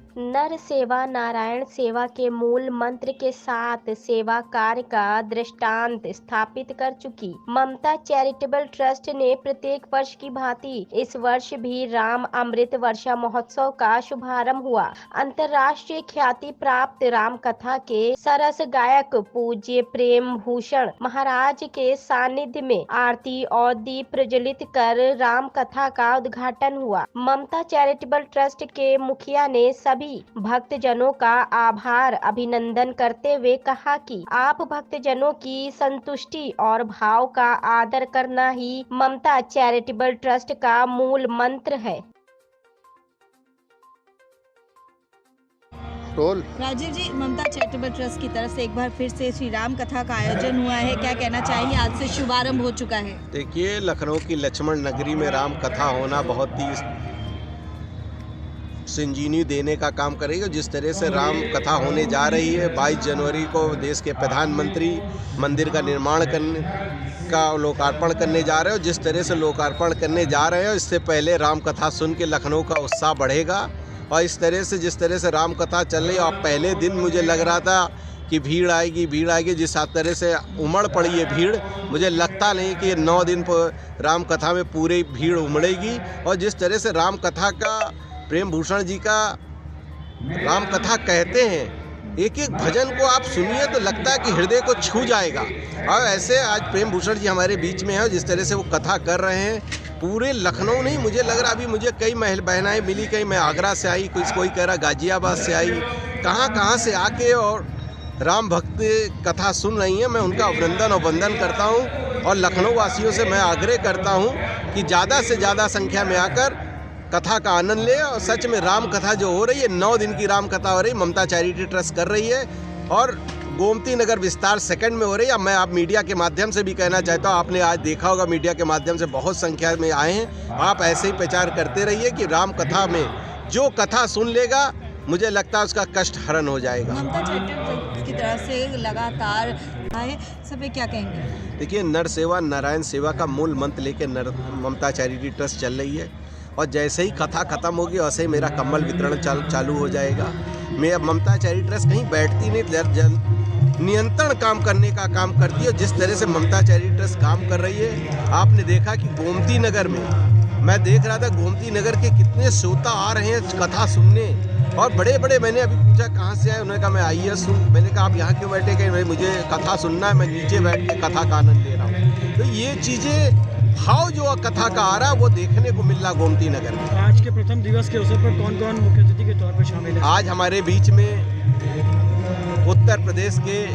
नर सेवा नारायण सेवा के मूल मंत्र के साथ सेवा कार्य का दृष्टांत स्थापित कर चुकी ममता चैरिटेबल ट्रस्ट ने प्रत्येक वर्ष की भांति इस वर्ष भी राम अमृत वर्षा महोत्सव का शुभारंभ हुआ। अंतर्राष्ट्रीय ख्याति प्राप्त राम कथा के सरस गायक पूज्य प्रेम भूषण महाराज के सानिध्य में आरती और दीप प्रज्वलित कर राम कथा का उद्घाटन हुआ। ममता चैरिटेबल ट्रस्ट के मुखिया ने सभी भक्तजनों का आभार अभिनंदन करते हुए कहा कि आप भक्तजनों की संतुष्टि और भाव का आदर करना ही ममता चैरिटेबल ट्रस्ट का मूल मंत्र है। राजीव जी, ममता चैरिटेबल ट्रस्ट की तरफ से एक बार फिर से श्री राम कथा का आयोजन हुआ है, क्या कहना चाहेंगे? आज से शुभारंभ हो चुका है। देखिए, लखनऊ की लक्ष्मण नगरी में राम कथा होना बहुत ही संजीवनी देने का काम करेगा। जिस तरह से राम कथा होने जा रही है, 22 जनवरी को देश के प्रधानमंत्री मंदिर का निर्माण करने का लोकार्पण करने जा रहे हो, जिस तरह से लोकार्पण करने जा रहे हो, इससे पहले राम कथा सुन के लखनऊ का उत्साह बढ़ेगा। और इस तरह से जिस तरह से राम कथा चल रही है, और पहले दिन मुझे लग रहा था कि भीड़ आएगी, जिस तरह से उमड़ पड़ी है भीड़, मुझे लगता नहीं कि 9 दिन पर राम कथा में पूरी भीड़ उमड़ेगी। और जिस तरह से राम कथा का प्रेम भूषण जी का राम कथा कहते हैं, एक एक भजन को आप सुनिए तो लगता है कि हृदय को छू जाएगा। और ऐसे आज प्रेम भूषण जी हमारे बीच में है, जिस तरह से वो कथा कर रहे हैं, पूरे लखनऊ नहीं, मुझे लग रहा अभी मुझे कई बहनाएं मिली, कई मैं आगरा से आई, कोई कह रहा गाजियाबाद से आई, कहाँ से आके और राम भक्त कथा सुन रही हैं। मैं उनका अभिनंदन और वंदन करता हूँ। और लखनऊ वासियों से मैं आग्रह करता हूँ कि ज़्यादा से ज़्यादा संख्या में आकर कथा का आनंद ले। और सच में राम कथा जो हो रही है, 9 दिन की राम कथा हो रही है, ममता चैरिटी ट्रस्ट कर रही है। और गोमती नगर विस्तार सेकंड में हो रही है। मैं आप मीडिया के माध्यम से भी कहना चाहता हूँ, आपने आज देखा होगा मीडिया के माध्यम से बहुत संख्या में आए हैं। आप ऐसे ही प्रचार करते रहिए कि राम कथा में जो कथा सुन लेगा, मुझे लगता है उसका कष्ट हरण हो जाएगा। ममता चैरिटेबल की तरफ से लगातार आए, सब क्या कहेंगे? देखिए, नर सेवा नारायण सेवा का मूल मंत्र लेके ममता चैरिटी ट्रस्ट चल रही है। और जैसे ही कथा खत्म होगी, वैसे ही मेरा कम्बल वितरण चालू हो जाएगा। मैं अब ममता चैरिटी ट्रस्ट कहीं बैठती नहीं, नियंत्रण काम करने का काम करती है। जिस तरह से ममता चैरिटी ट्रस्ट काम कर रही है, आपने देखा कि गोमती नगर में, मैं देख रहा था गोमती नगर के कितने श्रोता आ रहे हैं कथा सुनने। और बड़े मैंने अभी पूछा कहाँ से आए, उन्होंने कहा मैं IAS हूँ। मैंने कहा आप यहाँ क्यों बैठे? कहीं मुझे कथा सुनना है, मैं नीचे बैठ के कथा का आनंद ले रहा हूँ। तो ये चीज़ें भाव जो कथा का आ रहा है, वो देखने को मिल रहा गोमती नगर में। आज के प्रथम दिवस के अवसर पर कौन कौन मुख्य अतिथि के तौर पर शामिल है? आज हमारे बीच में उत्तर प्रदेश के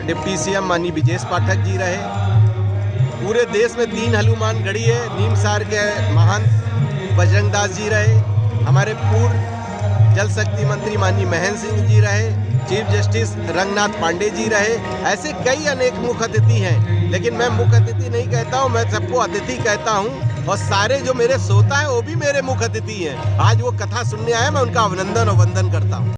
डिप्टी CM माननीय विजेश पाठक जी रहे। पूरे देश में 3 हनुमान गढ़ी है, नीमसार के महंत बजरंग दास जी रहे। हमारे पूर्व जल शक्ति मंत्री माननीय महेंद्र सिंह जी रहे। चीफ जस्टिस रंगनाथ पांडे जी रहे। ऐसे कई अनेक मुख्य अतिथि हैं, लेकिन मैं मुख्य अतिथि नहीं कहता हूँ, मैं सबको अतिथि कहता हूँ। और सारे जो मेरे श्रोता हैं वो भी मेरे मुख्य अतिथि हैं। आज वो कथा सुनने आए, मैं उनका अभिनंदन और वंदन करता हूँ।